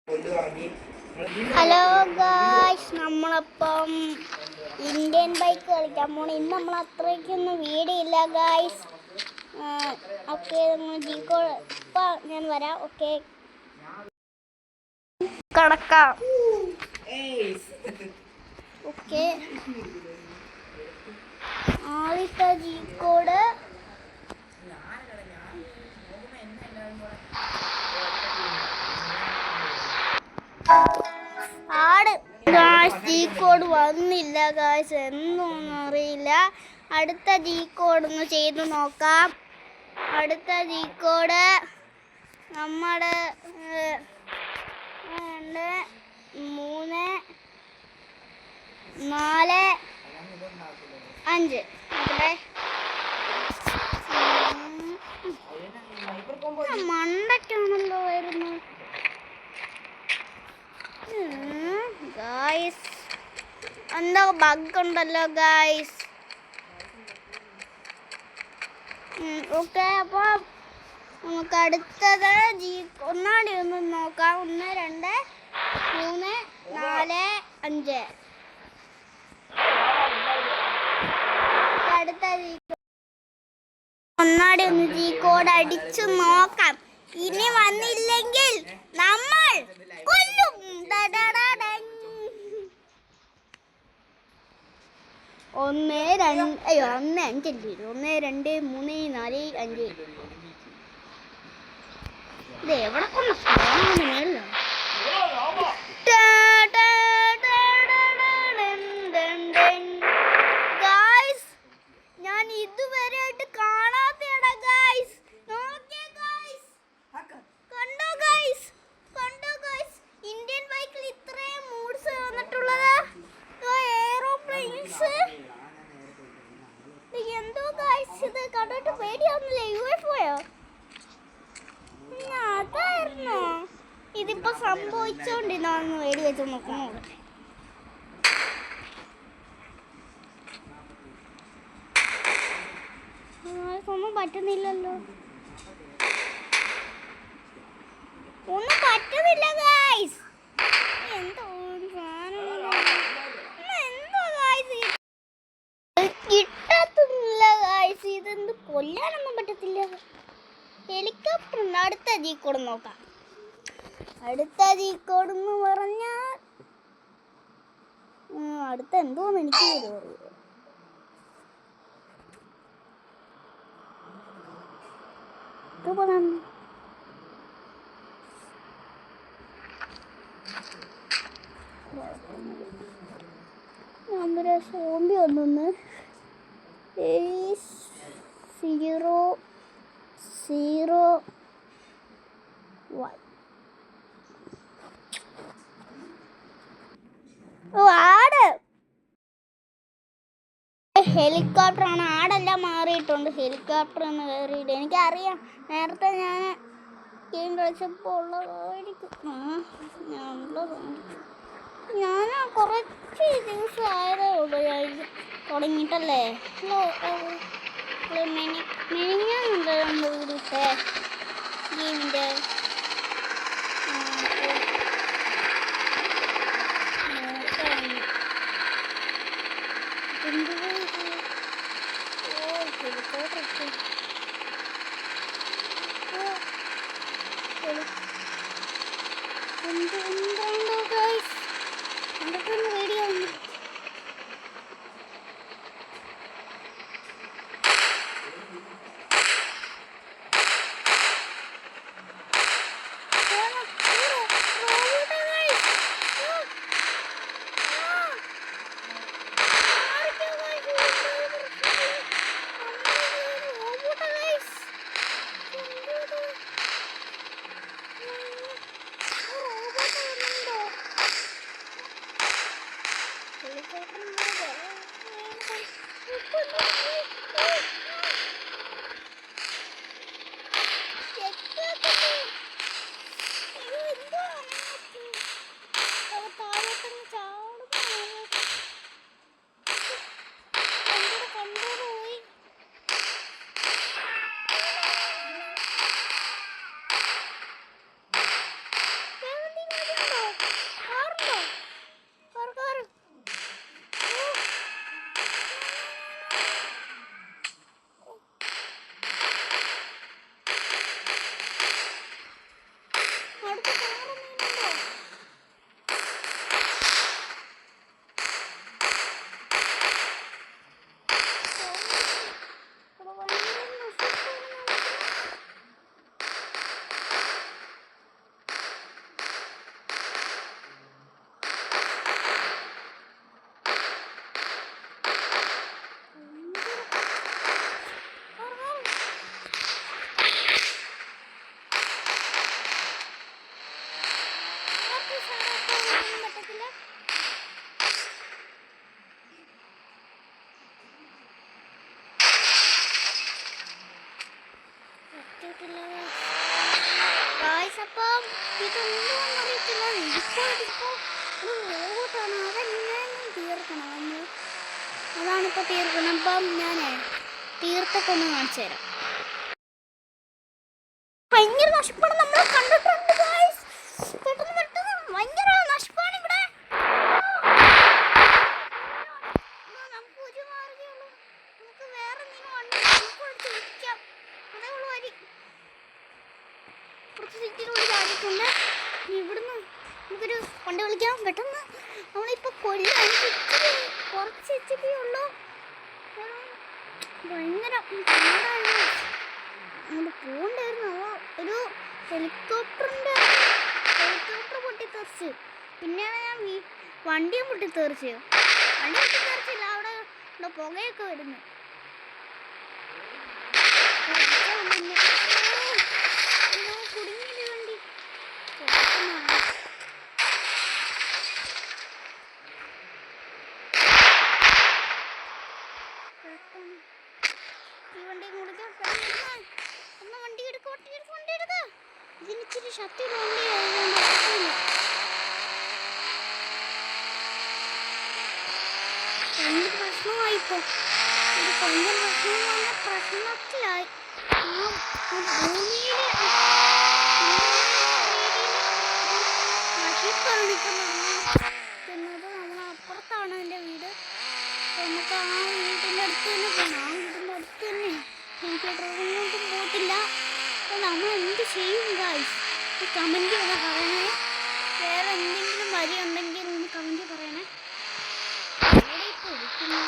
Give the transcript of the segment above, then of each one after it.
Hello guys, നമ്മളപ്പം Indian bike കളിക്കാൻ പോണ. ഇന്ന് നമ്മൾ അത്രയ്ക്കൊന്നും വീടില്ല ഗായ്സ്. ഓക്കെ, ജീക്കോ ഇപ്പം ഞാൻ വരാം. ഓക്കെ, കടക്കാം. ഓക്കെ, ആദ്യത്തെ ജീക്കോട് ജീക്കോഡ് വന്നില്ല ഗായ്സ്, എന്നൊന്നും അറിയില്ല. അടുത്ത ജീക്കോഡ് ഒന്ന് ചെയ്ത് നോക്കാം. അടുത്ത ജീക്കോഡ് നമ്മുടെ 2 3 4 5 മണ്ടയ്ക്കാണല്ലോ വരുന്നത് ഗായ്സ്. എന്തോ ബഗ് ഉണ്ടല്ലോ ഗായ്സ്. ഓക്കെ, അപ്പോൾ നമുക്ക് അടുത്തത് ഒന്നാടി ഒന്ന് നോക്കാം. 1 2 3 4 5. അടുത്ത ഒന്നാടി ഒന്ന് ജീക്കോഡ് അടിച്ചു നോക്കാം. ഇനി വന്നില്ലെങ്കിൽ നമ്മൾ കൊല്ലും. 1 2 അയ്യോ 1 5 1 2 3 4 5. ഇത് എവിടെ കൊണ്ട് മേളിലോ? ഗായ്സ്, ഞാൻ ഇതുവരെ ആയിട്ട് കാണാത്തടാ ഗായ്സ്. നോക്കിയേ ഗായ്സ്, കണ്ടോ ഗായ്സ്, കണ്ടോ ഗായ്സ്. ഇന്ത്യൻ ബൈക്കിൽ ഇത്രയും മൂഡ്സ് വന്നിട്ടുള്ളത്. എയറോപ്ലെയിൻസ് എന്തോ ഗായ്സ്, ഇത് കണ്ടിട്ട് പേടിയാവുന്നില്ല. UFOയോ? അതായിരുന്നോ ഇതിപ്പോ സംഭവിച്ചോണ്ടിരുന്നു? വേടി വെച്ച് നോക്കുന്നു. ഒന്നും പറ്റുന്നില്ലല്ലോ, ഒന്നും പറ്റുന്നില്ല ഗായ്സ്. എന്തോ കിട്ടത്തില്ല ഗായ്സ്. ഇതെന്ത് കൊല്ലാനൊന്നും പറ്റത്തില്ല. ഹെലികോപ്റ്റർ ഉണ്ട്. അടുത്ത ജീക്കോഡ് നോക്കാം. അടുത്ത ജീക്കോഡ് എന്ന് പറഞ്ഞാൽ അടുത്ത എന്തോന്ന് എനിക്ക് നമ്മുടെ സോംബി ഒന്നൊന്ന് 0 0 1. ആട് ഹെലികോപ്റ്റർ ആണ്. ആടെല്ലാം മാറിയിട്ടുണ്ട്. ഹെലികോപ്റ്റർ എന്ന് കയറിയിട്ട് എനിക്കറിയാം. നേരത്തെ ഞാൻ ഗെയിം കളിച്ചപ്പോൾ ഉള്ളതായിരിക്കും. ഞാൻ കുറച്ച് ദിവസം ആയതേ ഉള്ളൂ തുടങ്ങിയിട്ടല്ലേ. മെനിഞ്ഞാന്നുണ്ട് നമ്മൾ ഇവിടുത്തെ ഗെയിമിൻ്റെ എന്താണ്ടോ ഗൈസ്, എന്തൊക്കെ വീഡിയോ അതാണിപ്പോൾ തീർക്കണം. അപ്പം ഞാൻ തീർത്തൊക്കെ ഒന്ന് കാണിച്ചു തരാം. ഭയങ്കര നഷ്ടപ്പാട് നമ്മൾ കണ്ടിട്ടുണ്ട് ഗായ്സ്. പെട്ടെന്ന് ഭയങ്കര നഷ്ടപ്പാണ് ഇവിടെ. നമുക്ക് ഒരു മാർഗ്ഗമേ ഉള്ളൂ. നമുക്ക് വേറെ എന്തെങ്കിലും വണ്ടി വിളിക്കാം. അതേ ഉള്ളൂ വരി. കുറച്ച് സിറ്റിയിലൂടെ ചാടിയിട്ടുണ്ട്. ഇവിടുന്ന് നമുക്കൊരു വണ്ടി വിളിക്കാം. പെട്ടെന്ന് നമ്മളിപ്പോൾ കൊല്ലാൻ കുറച്ച് HP ഉള്ളൂ. ഭയങ്കര അങ്ങോട്ട് പോകണ്ടായിരുന്നു. ഒരു ഹെലികോപ്റ്റർ പൊട്ടിത്തെറിച്ച്. പിന്നെയാണ് ഞാൻ വണ്ടിയും പൊട്ടിത്തെറിച്ച്. വണ്ടി പൊട്ടിത്തെറിച്ചില്ല, അവിടെ പുകയൊക്കെ വരുന്നു. കുടുങ്ങിയത് വണ്ടി. ഈ വണ്ടി കൊടുക്കാം. വണ്ടി എടുക്ക. ഇതിനിച്ചിരി ശക്തിയുള്ള വണ്ടിയായതുകൊണ്ട് ഭയങ്കര പ്രശ്നമായിപ്പോ. ഒരു ഭയങ്കര പ്രശ്നത്തിലായി. ഭൂമിയില് നശിപ്പാണ് നിൽക്കുന്നത്. നമ്മളപ്പുറത്താണ് എൻ്റെ വീട്. നമുക്ക് ആ വീട്ടിൻ്റെ അടുത്ത് തന്നെ പോകണം. ആ വീടിൻ്റെ അടുത്ത് തന്നെ. എനിക്ക് ഡ്രൈവിങ്ങോട്ടും പോകത്തില്ല. അപ്പോൾ നമ്മൾ എന്ത് ചെയ്യും ഗായ്സ്? കമൻറ്റ് ഒന്ന് പറയണേ. വേറെ എന്തെങ്കിലും വഴി ഉണ്ടെങ്കിൽ ഒന്ന് കമൻറ്റ് പറയണേ. എവിടെ ഇപ്പോൾ ഇരിക്കുന്നു?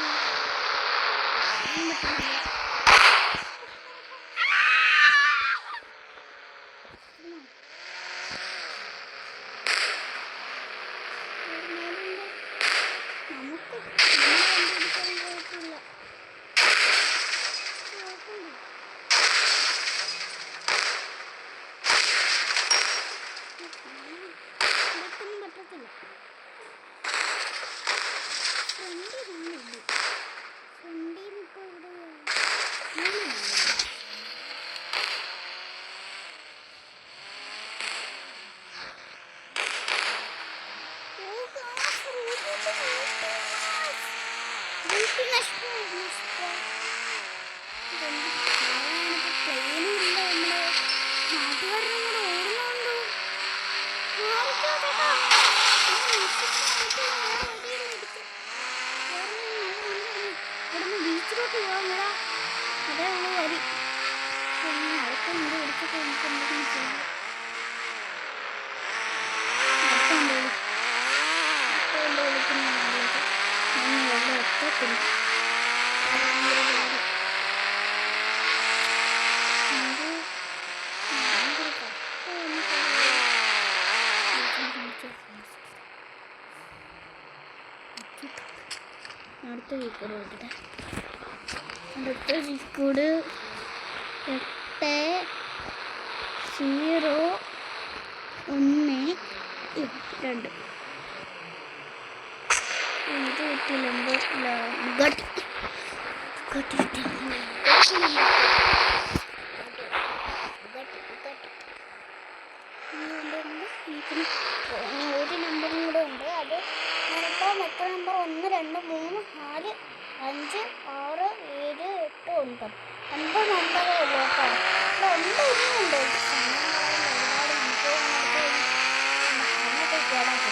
അടുത്ത റെക്കോർഡ് കൊടുക്കട്ടെ. അടുത്ത റെക്കോർഡ് 801 2. ഇത് കിട്ടിയില്ല. ഒരു നമ്പറും കൂടെ ഉണ്ട്. അത് ഞാനിപ്പോൾ മറ്റേ നമ്പർ 1 2 3 4 5 6 7 8 9 5 നമ്പറേ ഉള്ളൂ കേട്ടോ. ഉണ്ട് ഇനിയുണ്ട്. സമയം ഒരുപാട് നമുക്ക് കേടാക്കി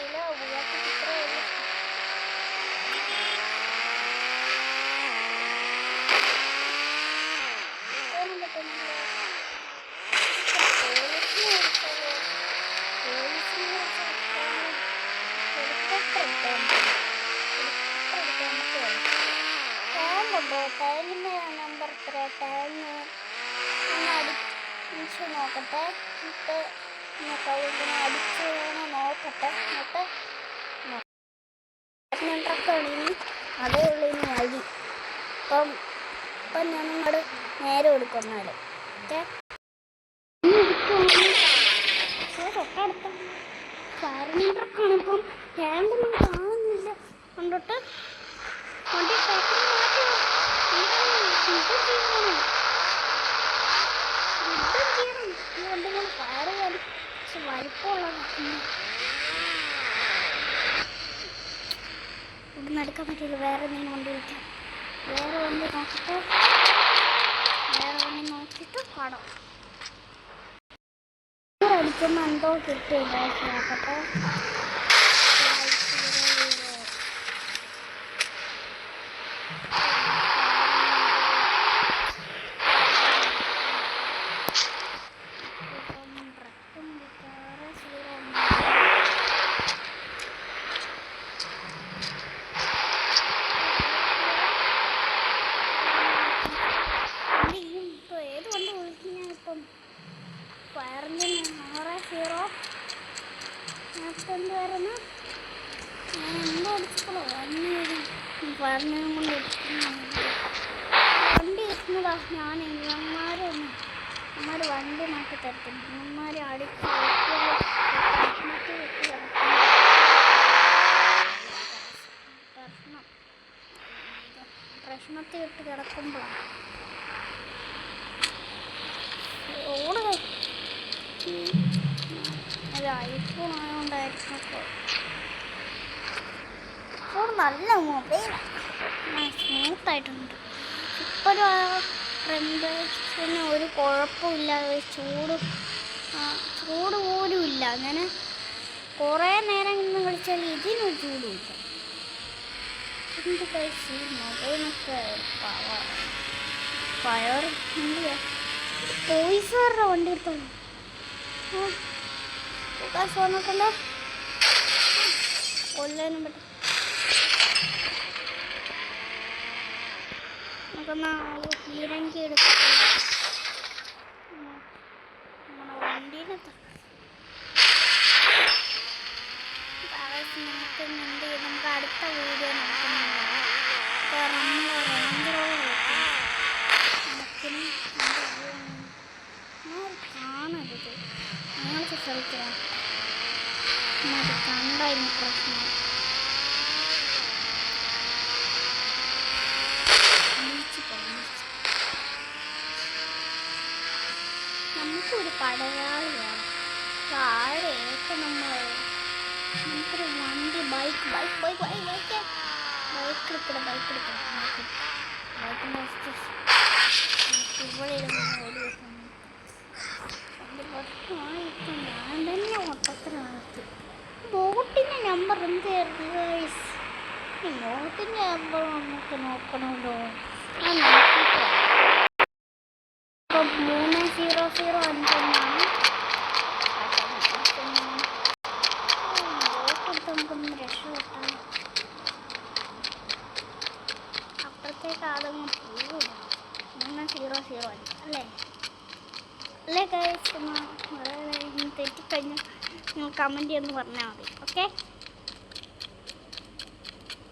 പറ്റില്ല. ബുഗാട്ടിക്ക് ഇത്രേ ഉള്ളൂ. ടൈലിന് നമ്പർ എത്ര? ടൈലിന് ഒന്ന് അടിച്ച് നോക്കട്ടെ. എന്നിട്ട് കൗണ്ടിനെ അടിച്ച് നോക്കട്ടെ. എന്നിട്ട് ട്രക്കാണ് അതേ ഉള്ളൂ ഇനി വഴി. ഇപ്പം ഞാൻ നിങ്ങളുടെ നേരെ കൊടുക്കുന്നാൽ ഓക്കെ. തൊട്ടടുത്ത ഫയറിംഗ് ട്രക്കാണ്. ഇപ്പം ടാങ്കൊന്നും കാണുന്നില്ല. കണ്ടിട്ട് വണ്ടി ഫയർ ചെയ്യാൻ വലിപ്പമുള്ളതാണ്. ഇവിടുന്ന് എടുക്കാൻ പറ്റില്ല. വേറെ എന്തെങ്കിലും വണ്ടി വിളിക്കാം. വേറെ വണ്ടി നോക്കിയിട്ട് കാണാം. അടിക്കുമ്പോൾ എന്തോ കിട്ടിയില്ല. നോക്കട്ടെ. ഏത് വണ്ടി വിളിക്കുന്ന ഇപ്പം ഫയറിൻ്റെ 6-0 എന്ത് വരുന്നു? ഞാൻ എന്തോ അടിച്ചപ്പോഴോ ഫയറിനെ കൊണ്ട് വണ്ടി എത്തുന്നതാ. ഞാൻ ഇവന്മാർ വണ്ടി മാറ്റി തരത്തില്ല. ഇവന്മാർ അടിച്ച് പ്രശ്നത്തിൽ ഇട്ട് കിടക്കുമ്പോഴാണ് ഓട്. ഒരു ഐഫോൺ ആയതുകൊണ്ടായിരിക്കും. ഫോൺ നല്ല മൊബൈലാണ്, സ്മൂത്തായിട്ടുണ്ട്. ഇപ്പോഴും ഫ്രണ്ടിന് ഒരു കുഴപ്പമില്ല. ചൂട് പോലും ഇല്ല. അങ്ങനെ കുറേ നേരം ഇന്ന് കളിച്ചാൽ ഇതിനൊരു ചൂടുമില്ല. എന്ത് കഴിച്ച് മൊബൈലൊക്കെ ഫയർ എന്തിയാ പോലീസുകാരുടെ വണ്ടി എടുത്തോളൂ. നോക്കല്ലേ കൊല്ലാനും പറ്റും. നമുക്കൊന്ന് ഇറങ്ങി എടുക്കാം. നമ്മുടെ വണ്ടീനെ നമുക്ക് എന്ത് ചെയ്യും? നമുക്ക് അടുത്ത വീഡിയോ നോക്കുന്നുണ്ട്. കാരണം നമ്മൾ റേഞ്ചറോട് കാണരുത്. അങ്ങനത്തെ സ്ഥലത്ത് കണ്ടായിരുന്നു പ്രശ്നം. നമുക്കൊരു പടയാളിയാണ്. ആരെയൊക്കെ നമുക്കൊരു വണ്ടി ബൈക്ക് എടുക്കണം. ബൈക്കിൻ്റെ ഇവിടെ ഒരു ദിവസം ഇപ്പം ഞാൻ തന്നെ ഓട്ടത്തിനകത്ത്. ബോട്ടിൻ്റെ നമ്പർ എന്തായിരുന്നു? ഈ ബോട്ടിൻ്റെ നമ്പർ നമുക്ക് നോക്കണമല്ലോ. ഞാൻ നോക്കിയിട്ട് ഇപ്പം 3005 ബോട്ടെടുത്ത് നമുക്കൊന്ന് രക്ഷപ്പെട്ടാൽ അപ്പുറത്തേക്ക് ആദ്യം പോകും. 3005 അല്ലേ ഗൈസ്? തെറ്റിക്കഴിഞ്ഞാൽ നിങ്ങൾ കമൻറ്റ് ചെയ്യുമെന്ന് പറഞ്ഞാൽ മതി. ഓക്കെ,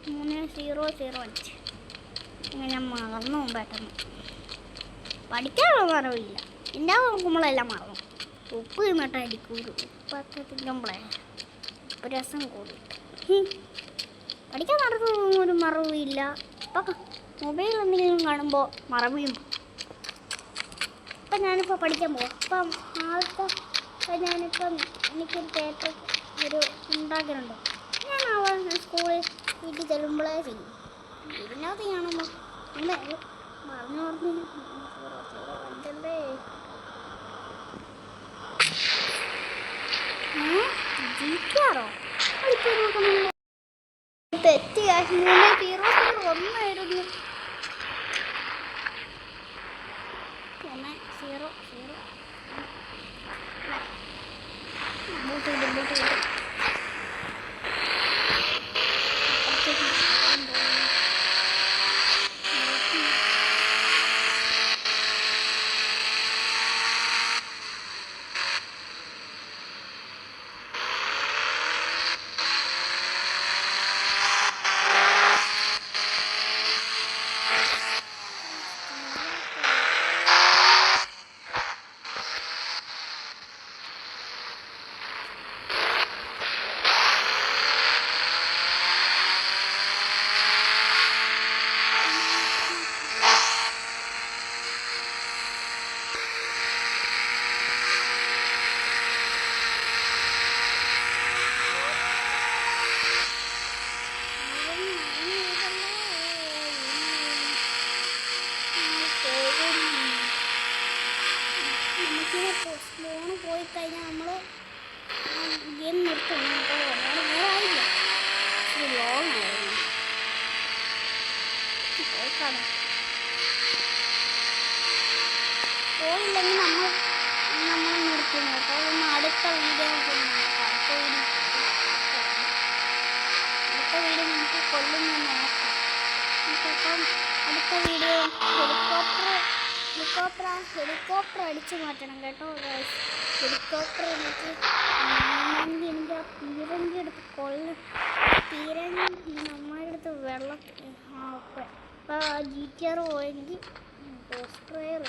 3005 ഇങ്ങനെ ഞാൻ മറന്നു പെട്ടെന്ന്. പഠിക്കാനുള്ള മറവില്ല. എൻ്റെ നോക്കുമ്പോഴെല്ലാം മറന്നു. ഉപ്പ് തിന്നിട്ട് അടിക്കൂരു. ഉപ്പൊക്കെ തിന്നുമ്പോഴേ ഉപ്പ് രസം കൂടിയിട്ട് പഠിക്കാൻ നടക്കുന്ന ഒരു മറവില്ല. ഇപ്പം മൊബൈൽ എന്തെങ്കിലും കാണുമ്പോൾ മറവിയും. ഇപ്പം ഞാനിപ്പോൾ പഠിക്കാൻ പോകും. ഇപ്പം ഞാനിപ്പം എനിക്കൊരു പേപ്പർ ഉണ്ടാക്കുന്നുണ്ട്. ഞാൻ സ്കൂളിൽ വീട്ടിൽ ചെല്ലുമ്പോഴേ ചെയ്യും. ഇതിനകത്ത് കാണുമ്പോൾ മറന്നു വണ്ടല്ലേ ജിക്കാറോ അടിച്ചു നോക്കണം. തെറ്റി കാശ്മീരിലെ ഹീറോ ഒന്നായിരുന്നു. 1 0 ബോട്ട് ഫോണ് പോയി കഴിഞ്ഞാൽ നമ്മൾ ഗെയിം നിർത്തണം. അപ്പോൾ വേറെ ആയില്ല, ലോങ് ആയിരുന്നു പോയിക്കാണ്. പോയില്ലെങ്കിൽ നമ്മൾ നിർത്തുന്നു. അപ്പോൾ നമ്മൾ അടുത്ത വീഡിയോ നമുക്ക് കൊല്ലുന്ന നോക്കാം. നമുക്കപ്പം അടുത്ത വീഡിയോ ഹെലികോപ്റ്റർ അടിച്ചു മാറ്റണം കേട്ടോ. ഹെലികോപ്റ്റർ എനിക്ക് എൻ്റെ ആ പീരങ്കി എടുത്ത് പീരങ്കി നമ്മുടെ അടുത്ത് വെള്ളത്തിൽ അപ്പോൾ ആ GTR പോയെങ്കിൽ സ്പ്രേയർ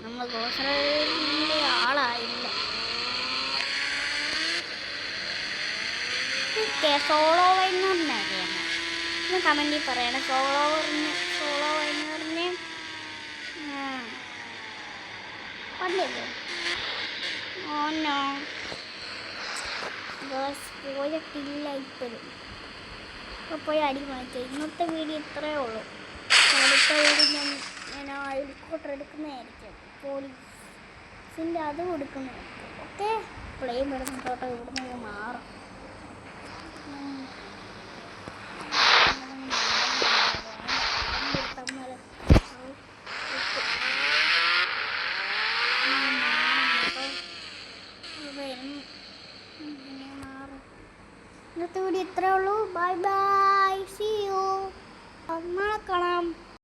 നമ്മൾ ഗോസ്പ്രേയറിൻ്റെ ആളായില്ല. സോളോ വൈനറിനെ കമൻറ്റിൽ പറയണം. സോളോ വൈനറിനെ പണ്ടില്ലേ ഓനോ പോയിട്ടില്ല ഇപ്പോഴും. ഇപ്പോൾ പോയി അടി മാറ്റുക. ഇന്നത്തെ വീഡിയോ ഇത്രയേ ഉള്ളൂ. അടുത്ത വീഡിയോ ഞാൻ ഹെലികോപ്റ്റർ എടുക്കുന്നതായിരിക്കും. പോലീസിൻ്റെ അത് കൊടുക്കുന്നതായിരിക്കും. ഓക്കെ, പ്ലെയിൻ വരുന്നതോട്ട് ഇവിടുന്ന് മാറും. ഇന്നത്തെ വീഡിയോ ഇത്രയേ ഉള്ളൂ. ബൈ ബൈ, സീ യു, നാളെ കാണാം.